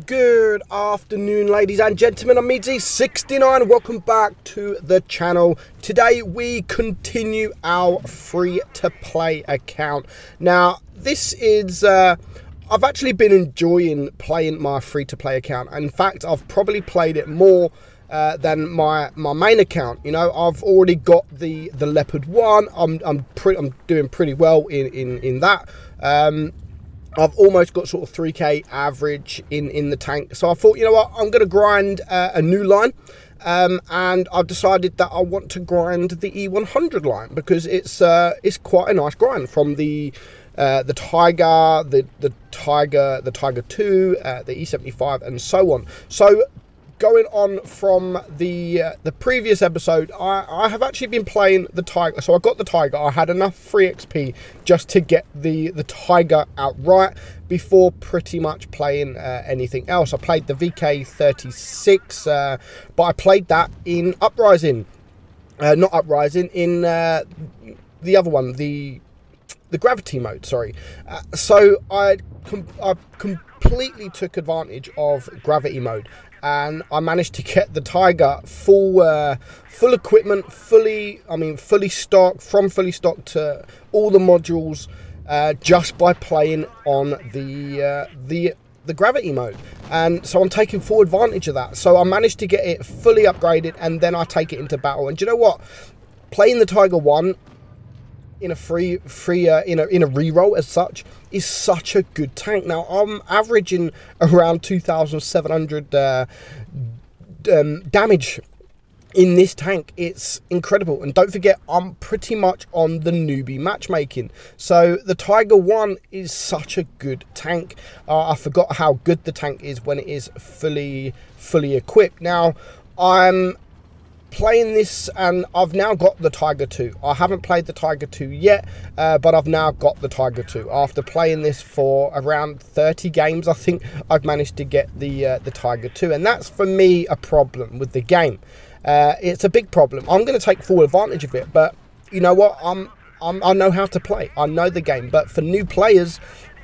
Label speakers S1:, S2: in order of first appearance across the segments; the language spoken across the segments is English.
S1: Good afternoon, ladies and gentlemen. I'm meadsyreplays. Welcome back to the channel. Today we continue our free-to-play account. Now, this is I've actually been enjoying playing my free-to-play account. In fact, I've probably played it more than my main account. You know, I've already got the leopard one. I'm doing pretty well in that. I've almost got sort of 3k average in the tank. So I thought, you know what, I'm going to grind a new line. And I've decided that I want to grind the E100 line because it's quite a nice grind from the Tiger, the Tiger 2, the E75 and so on. So going on from the previous episode, I have actually been playing the Tiger. So I got the Tiger. I had enough free XP just to get the Tiger outright before pretty much playing anything else. I played the VK36, but I played that in Uprising. Not Uprising, in the other one, the Gravity mode, sorry. So I completely took advantage of Gravity mode, and I managed to get the Tiger full equipment, fully stocked, from fully stocked to all the modules, just by playing on the Gravity mode. And so I'm taking full advantage of that. So I managed to get it fully upgraded, and then I take it into battle. And do you know what? Playing the Tiger 1 in a free in a reroll as such is such a good tank. Now I'm averaging around 2,700 damage in this tank. It's incredible. And don't forget, I'm pretty much on the newbie matchmaking, so the Tiger 1 is such a good tank. I forgot how good the tank is when it is fully equipped. Now I'm playing this, and I've now got the Tiger 2. I haven't played the Tiger 2 yet, but I've now got the Tiger 2. After playing this for around 30 games, I think I've managed to get the Tiger 2, and that's for me a problem with the game. It's a big problem. I'm going to take full advantage of it, but you know what? I know how to play. I know the game, but for new players,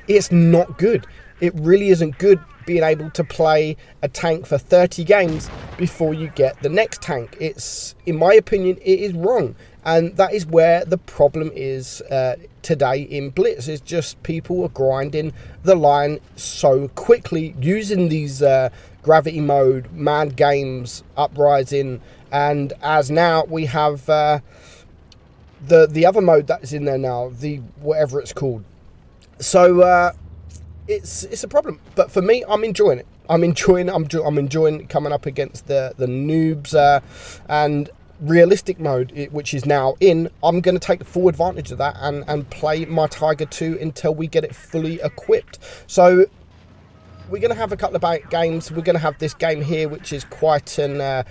S1: it's not good. It really isn't good being able to play a tank for 30 games before you get the next tank. It's, in my opinion, it is wrong. And that is where the problem is today in Blitz. Is just people are grinding the line so quickly using these Gravity mode, Mad Games, Uprising, and as now we have the other mode that is in there now, the whatever it's called. So it's a problem, but for me, I'm enjoying it. I'm enjoying coming up against the noobs, and realistic mode, which is now in. I'm going to take full advantage of that and play my Tiger 2 until we get it fully equipped. So we're going to have a couple of games. We're going to have this game here, which is quite an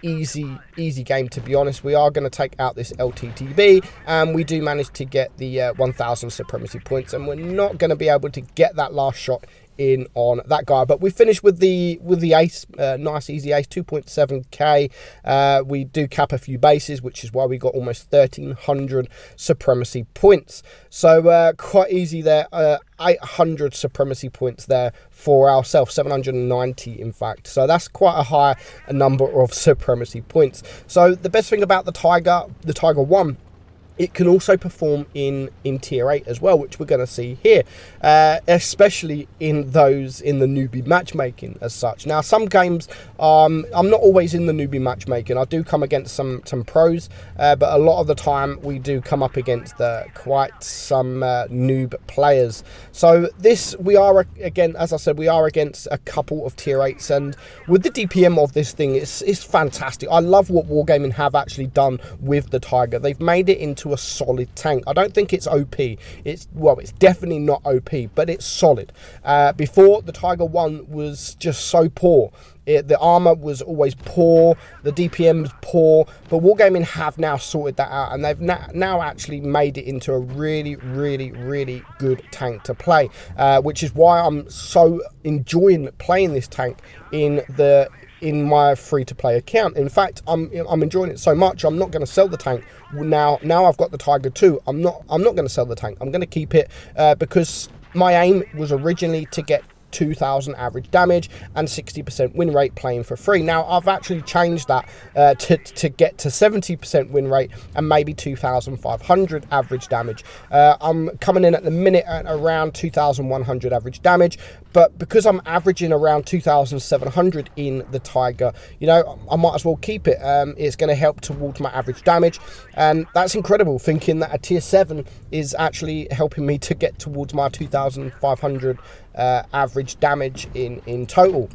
S1: easy game, to be honest. We are going to take out this LTTB, and we do manage to get the 1,000 supremacy points, and we're not going to be able to get that last shot in on that guy, but we finished with the ace, nice easy ace, 2.7k. We do cap a few bases, which is why we got almost 1,300 supremacy points. So quite easy there. 800 supremacy points there for ourselves, 790 in fact. So that's quite a high number of supremacy points. So the best thing about the Tiger 1, it can also perform in tier 8 as well, which we're going to see here, especially in the newbie matchmaking as such. Now, some games, I'm not always in the newbie matchmaking. I do come against some pros, but a lot of the time we do come up against quite some noob players. So this, we are, again, as I said, we are against a couple of tier 8s, and with the DPM of this thing, it's fantastic. I love what Wargaming have actually done with the Tiger. They've made it into a solid tank. I don't think it's OP. It's definitely not OP, but it's solid. Before, the Tiger 1 was just so poor. The armor was always poor, the DPM was poor, but Wargaming have now sorted that out, and they've now actually made it into a really good tank to play, which is why I'm so enjoying playing this tank in my free-to-play account. In fact, I'm enjoying it so much, I'm not going to sell the tank. Now I've got the Tiger 2, I'm not going to sell the tank. I'm going to keep it because my aim was originally to get 2,000 average damage and 60% win rate playing for free. Now, I've actually changed that to get to 70% win rate and maybe 2,500 average damage. I'm coming in at the minute at around 2,100 average damage, but because I'm averaging around 2,700 in the Tiger, you know, I might as well keep it. It's going to help towards my average damage, and that's incredible, thinking that a tier 7 is actually helping me to get towards my 2,500 average damage in total.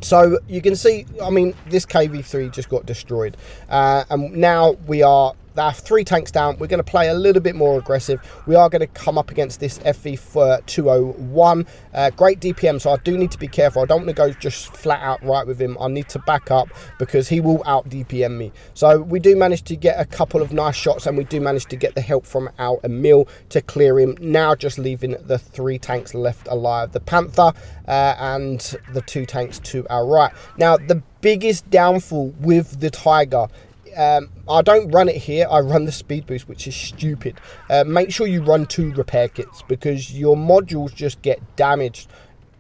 S1: So you can see, I mean, this KV3 just got destroyed, and now we are 3 tanks down. We're going to play a little bit more aggressive. We are going to come up against this FV201. Great DPM, so I do need to be careful. I don't want to go just flat out right with him. I need to back up because he will out DPM me. So we do manage to get a couple of nice shots, and we do manage to get the help from our Emil to clear him. Now just leaving the 3 tanks left alive, the Panther and the 2 tanks to our right. Now the biggest downfall with the Tiger, I don't run it here, I run the speed boost, which is stupid. Make sure you run 2 repair kits because your modules just get damaged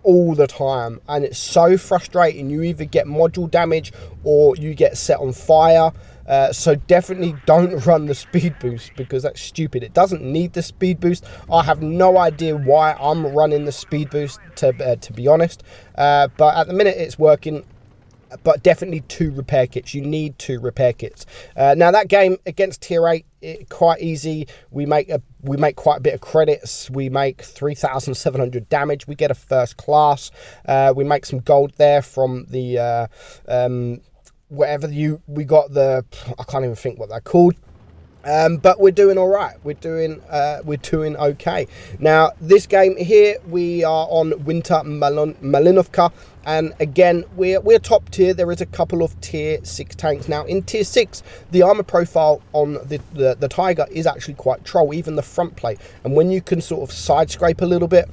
S1: all the time, and it's so frustrating. You either get module damage or you get set on fire. So definitely don't run the speed boost because that's stupid. It doesn't need the speed boost. I have no idea why I'm running the speed boost, to be honest, but at the minute it's working. But definitely 2 repair kits. You need 2 repair kits. Now that game against tier 8, quite easy. We make quite a bit of credits. We make 3,700 damage. We get a first class. We make some gold there from the we got the, I can't even think what they're called. But we're doing all right. We're doing okay. Now this game here, we are on Winter Malinovka, and again we're top tier. There is a couple of tier 6 tanks. Now in tier 6, the armor profile on the Tiger is actually quite troll, even the front plate, and when you can sort of side scrape a little bit,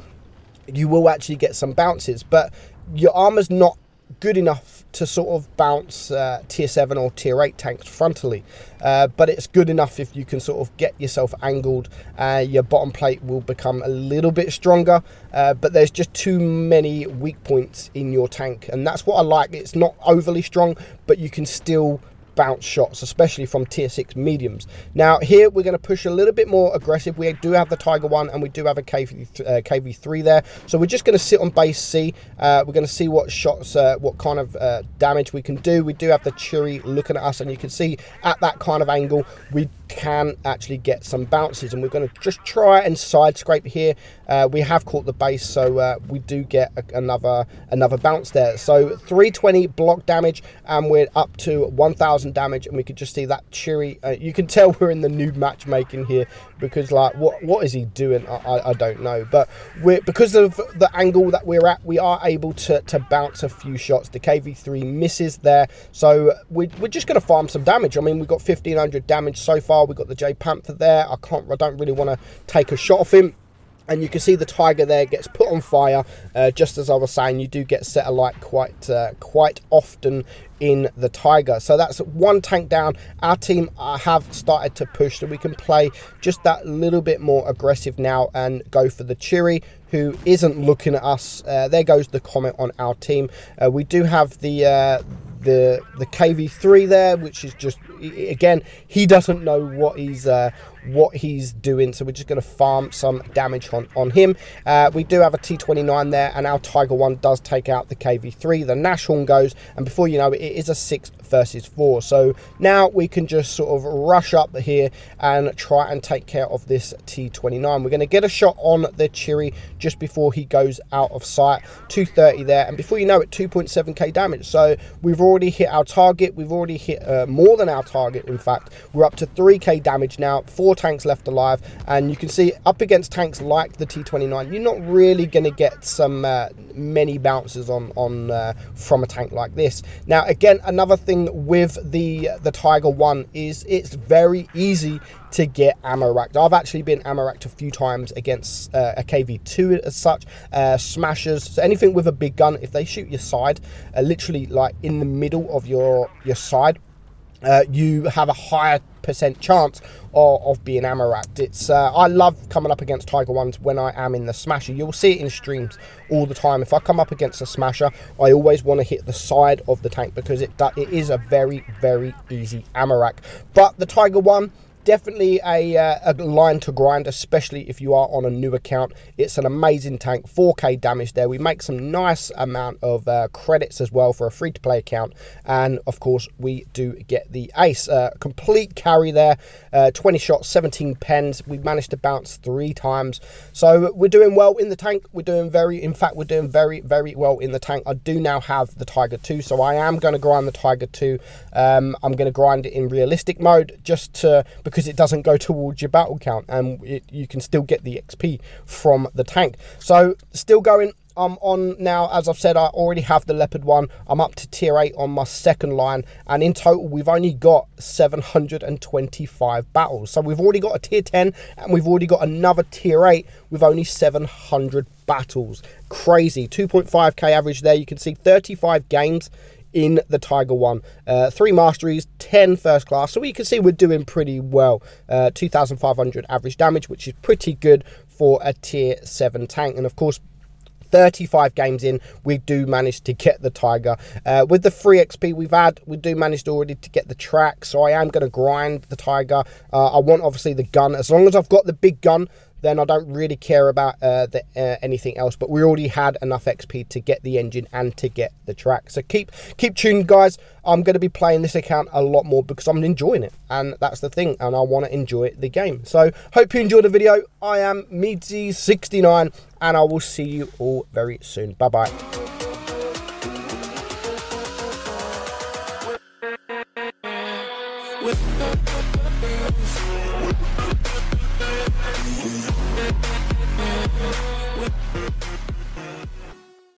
S1: you will actually get some bounces, but your armor's not good enough to sort of bounce tier 7 or tier 8 tanks frontally, but it's good enough if you can sort of get yourself angled. Your bottom plate will become a little bit stronger, but there's just too many weak points in your tank, and that's what I like. It's not overly strong, but you can still bounce shots, especially from tier 6 mediums. Now here we're going to push a little bit more aggressive. We do have the Tiger 1 and we do have a KV3 there, so we're just going to sit on base C. We're going to see what shots, what kind of damage we can do. We do have the Churi looking at us, and you can see at that kind of angle we can actually get some bounces, and we're going to just try and side scrape here. We have caught the base, so we do get another bounce there. So 320 block damage, and we're up to 1,000 damage, and we could just see that Churi. You can tell we're in the noob matchmaking here because, like, what is he doing? I don't know, but because of the angle that we're at, we are able to bounce a few shots. The KV3 misses there, so we're just going to farm some damage. I mean, we've got 1,500 damage so far. We've got the J Panther there. I don't really want to take a shot off him. And you can see the Tiger there gets put on fire. Just as I was saying, you do get set alight quite often in the Tiger. So that's 1 tank down. Our team have started to push, so we can play just that little bit more aggressive now and go for the Churi, who isn't looking at us. There goes the comment on our team. We do have the KV3 there, which is just, again, he doesn't know what he's doing, so we're just going to farm some damage on him. We do have a T29 there, and our Tiger 1 does take out the KV3. The Nashorn goes, and before you know it, it is a 6 versus 4. So now we can just sort of rush up here and try and take care of this T29. We're going to get a shot on the Churi just before he goes out of sight. 230 there, and before you know it, 2.7k damage. So we've already hit our target. We've already hit more than our target. In fact, we're up to 3k damage now. 4 tanks left alive, and you can see up against tanks like the T29, you're not really going to get some many bounces on from a tank like this. Now again, another thing with the Tiger 1 is it's very easy to get ammo racked. I've actually been ammo racked a few times against a KV2 as such, smashers, so anything with a big gun. If they shoot your side, literally like in the middle of your side, you have a higher 50% chance of being ammo racked. It's I love coming up against Tiger 1s when I am in the Smasher. You'll see it in streams all the time. If I come up against a Smasher, I always want to hit the side of the tank because it is a very, very easy ammo rack. But the Tiger 1, definitely a line to grind, especially if you are on a new account. It's an amazing tank, 4k damage there. We make some nice amount of credits as well for a free-to-play account, and of course we do get the ace. Complete carry there, 20 shots, 17 pens. We managed to bounce 3 times, so we're doing well in the tank. We're doing very well in the tank. I do now have the Tiger 2, so I am going to grind the Tiger 2. I'm going to grind it in realistic mode just because it doesn't go towards your battle count, and you can still get the XP from the tank. So still going. I'm on now, as I've said, I already have the Leopard 1. I'm up to tier 8 on my second line, and in total we've only got 725 battles. So we've already got a tier 10 and we've already got another tier 8 with only 700 battles. Crazy. 2.5k average there. You can see 35 games in the Tiger 1, 3 masteries, 10 first class, so you can see we're doing pretty well. 2,500 average damage, which is pretty good for a tier 7 tank. And of course, 35 games in, we do manage to get the Tiger. With the free XP we've had, we do manage to already to get the track, so I am going to grind the Tiger. I want obviously the gun. As long as I've got the big gun, then I don't really care about anything else. But we already had enough XP to get the engine and to get the track. So keep tuned, guys. I'm going to be playing this account a lot more because I'm enjoying it, and that's the thing, and I want to enjoy the game. So hope you enjoyed the video. I am meadsy69, and I will see you all very soon. Bye bye.